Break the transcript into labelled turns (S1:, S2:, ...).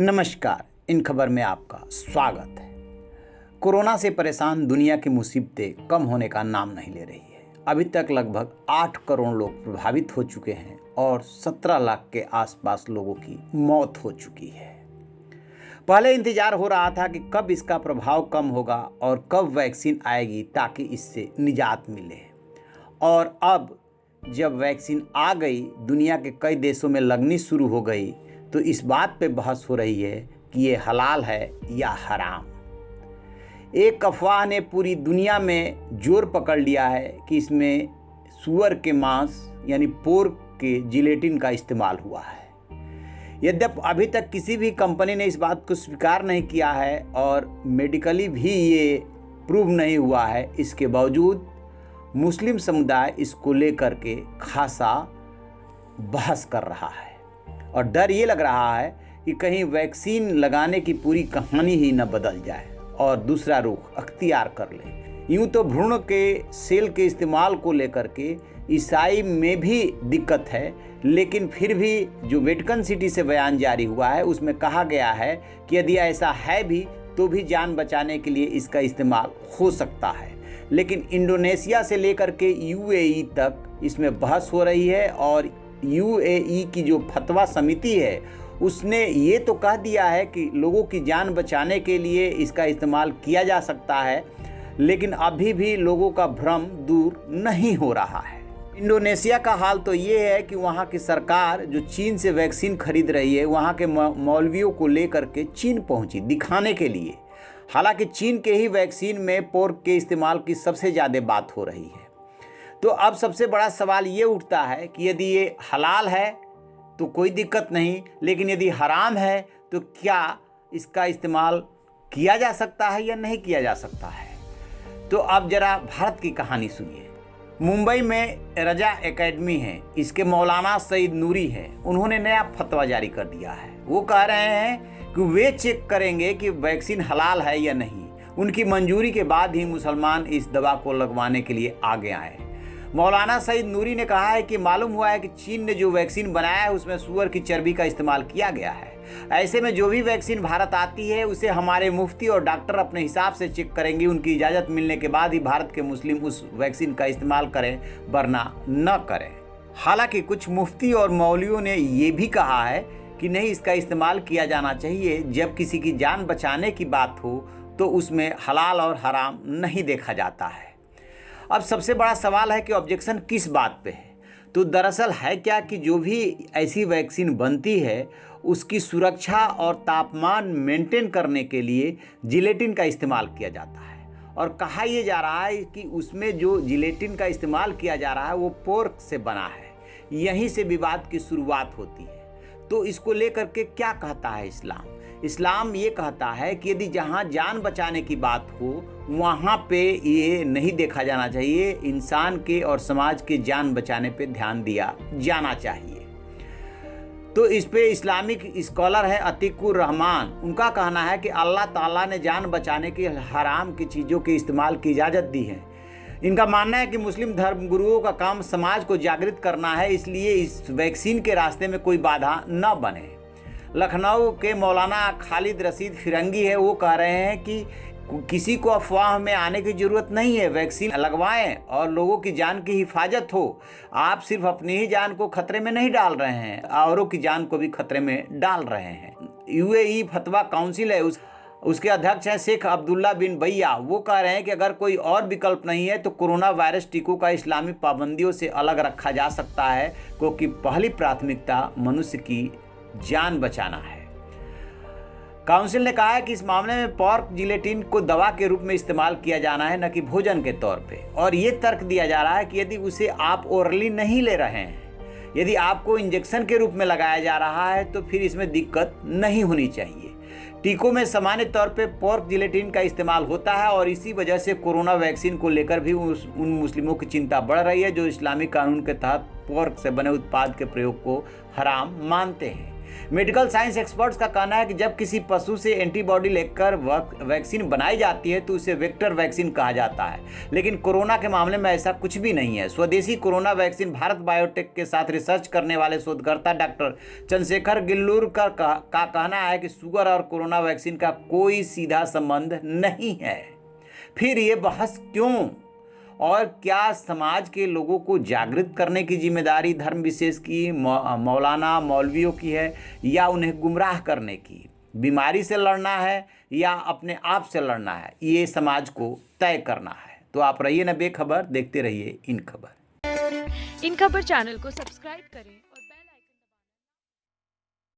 S1: नमस्कार। इन खबर में आपका स्वागत है। कोरोना से परेशान दुनिया की मुसीबतें कम होने का नाम नहीं ले रही है। अभी तक लगभग 8 करोड़ लोग प्रभावित हो चुके हैं और 17 लाख के आसपास लोगों की मौत हो चुकी है। पहले इंतजार हो रहा था कि कब इसका प्रभाव कम होगा और कब वैक्सीन आएगी ताकि इससे निजात मिले। और अब जब वैक्सीन आ गई, दुनिया के कई देशों में लगनी शुरू हो गई, तो इस बात पे बहस हो रही है कि ये हलाल है या हराम। एक अफवाह ने पूरी दुनिया में जोर पकड़ लिया है कि इसमें सूअर के मांस यानी पोर्क के जिलेटिन का इस्तेमाल हुआ है। यद्यपि अभी तक किसी भी कंपनी ने इस बात को स्वीकार नहीं किया है और मेडिकली भी ये प्रूव नहीं हुआ है, इसके बावजूद मुस्लिम समुदाय इसको लेकर के खासा बहस कर रहा है और डर ये लग रहा है कि कहीं वैक्सीन लगाने की पूरी कहानी ही न बदल जाए और दूसरा रुख अख्तियार कर ले। यूँ तो भ्रूण के सेल के इस्तेमाल को लेकर के ईसाई में भी दिक्कत है, लेकिन फिर भी जो वेटिकन सिटी से बयान जारी हुआ है उसमें कहा गया है कि यदि ऐसा है भी तो भी जान बचाने के लिए इसका इस्तेमाल हो सकता है। लेकिन इंडोनेशिया से लेकर के यूएई तक इसमें बहस हो रही है और यूएई की जो फतवा समिति है उसने ये तो कह दिया है कि लोगों की जान बचाने के लिए इसका इस्तेमाल किया जा सकता है, लेकिन अभी भी लोगों का भ्रम दूर नहीं हो रहा है। इंडोनेशिया का हाल तो ये है कि वहाँ की सरकार जो चीन से वैक्सीन खरीद रही है, वहाँ के मौलवियों को लेकर के चीन पहुँची दिखाने के लिए। हालांकि चीन के ही वैक्सीन में पोर्क के इस्तेमाल की सबसे ज़्यादा बात हो रही है। तो अब सबसे बड़ा सवाल ये उठता है कि यदि ये हलाल है तो कोई दिक्कत नहीं, लेकिन यदि हराम है तो क्या इसका इस्तेमाल किया जा सकता है या नहीं किया जा सकता है। तो अब ज़रा भारत की कहानी सुनिए। मुंबई में रजा एकेडमी है, इसके मौलाना सईद नूरी हैं। उन्होंने नया फतवा जारी कर दिया है। वो कह रहे हैं कि वे चेक करेंगे कि वैक्सीन हलाल है या नहीं। उनकी मंजूरी के बाद ही मुसलमान इस दवा को लगवाने के लिए आगे आए। मौलाना सईद नूरी ने कहा है कि मालूम हुआ है कि चीन ने जो वैक्सीन बनाया है उसमें सूअर की चर्बी का इस्तेमाल किया गया है। ऐसे में जो भी वैक्सीन भारत आती है उसे हमारे मुफ्ती और डॉक्टर अपने हिसाब से चेक करेंगे। उनकी इजाज़त मिलने के बाद ही भारत के मुस्लिम उस वैक्सीन का इस्तेमाल करें, वरना न करें। हालांकि कुछ मुफ्ती और मौलवियों ने ये भी कहा है कि नहीं, इसका इस्तेमाल किया जाना चाहिए। जब किसी की जान बचाने की बात हो तो उसमें हलाल और हराम नहीं देखा जाता है। अब सबसे बड़ा सवाल है कि ऑब्जेक्शन किस बात पे है। तो दरअसल है क्या कि जो भी ऐसी वैक्सीन बनती है उसकी सुरक्षा और तापमान मेंटेन करने के लिए जिलेटिन का इस्तेमाल किया जाता है। और कहा यह जा रहा है कि उसमें जो जिलेटिन का इस्तेमाल किया जा रहा है वो पोर्क से बना है। यहीं से विवाद की शुरुआत होती है। तो इसको लेकर के क्या कहता है इस्लाम? इस्लाम ये कहता है कि यदि जहाँ जान बचाने की बात हो वहाँ पे ये नहीं देखा जाना चाहिए। इंसान के और समाज के जान बचाने पे ध्यान दिया जाना चाहिए। तो इस पे इस्लामिक स्कॉलर है अतीकुर रहमान। उनका कहना है कि अल्लाह ताला ने जान बचाने की हराम की चीज़ों के इस्तेमाल की इजाज़त दी है। इनका मानना है कि मुस्लिम धर्मगुरुओं का काम समाज को जागृत करना है, इसलिए इस वैक्सीन के रास्ते में कोई बाधा न बने। लखनऊ के मौलाना खालिद रशीद फिरंगी है, वो कह रहे हैं कि किसी को अफवाह में आने की ज़रूरत नहीं है। वैक्सीन लगवाएं और लोगों की जान की हिफाजत हो। आप सिर्फ अपनी ही जान को खतरे में नहीं डाल रहे हैं, औरों की जान को भी खतरे में डाल रहे हैं। यूएई फतवा काउंसिल है, उसके अध्यक्ष हैं शेख अब्दुल्ला बिन भैया। वो कह रहे हैं कि अगर कोई और विकल्प नहीं है तो कोरोना वायरस टीकों का इस्लामी पाबंदियों से अलग रखा जा सकता है, क्योंकि पहली प्राथमिकता मनुष्य की जान बचाना है। काउंसिल ने कहा है कि इस मामले में पोर्क जिलेटिन को दवा के रूप में इस्तेमाल किया जाना है, न कि भोजन के तौर पे। और ये तर्क दिया जा रहा है कि यदि उसे आप ओरली नहीं ले रहे हैं, यदि आपको इंजेक्शन के रूप में लगाया जा रहा है तो फिर इसमें दिक्कत नहीं होनी चाहिए। टीकों में सामान्य तौर पे पोर्क जिलेटिन का इस्तेमाल होता है और इसी वजह से कोरोना वैक्सीन को लेकर भी उन मुस्लिमों की चिंता बढ़ रही है जो इस्लामिक कानून के तहत पोर्क से बने उत्पाद के प्रयोग को हराम मानते हैं। मेडिकल साइंस एक्सपर्ट्स का कहना है कि जब किसी पशु से एंटीबॉडी लेकर वैक्सीन बनाई जाती है तो उसे वेक्टर वैक्सीन कहा जाता है, लेकिन कोरोना के मामले में ऐसा कुछ भी नहीं है। स्वदेशी कोरोना वैक्सीन भारत बायोटेक के साथ रिसर्च करने वाले शोधकर्ता डॉक्टर चंद्रशेखर गिल्लूर का कहना है कि शुगर और कोरोना वैक्सीन का कोई सीधा संबंध नहीं है। फिर ये बहस क्यों? और क्या समाज के लोगों को जागृत करने की जिम्मेदारी धर्म विशेष की, मौलाना मौलवियों की है, या उन्हें गुमराह करने की? बीमारी से लड़ना है या अपने आप से लड़ना है, ये समाज को तय करना है। तो आप रहिए ना बेखबर, देखते रहिए इन खबर।
S2: इन खबर चैनल को सब्सक्राइब करें।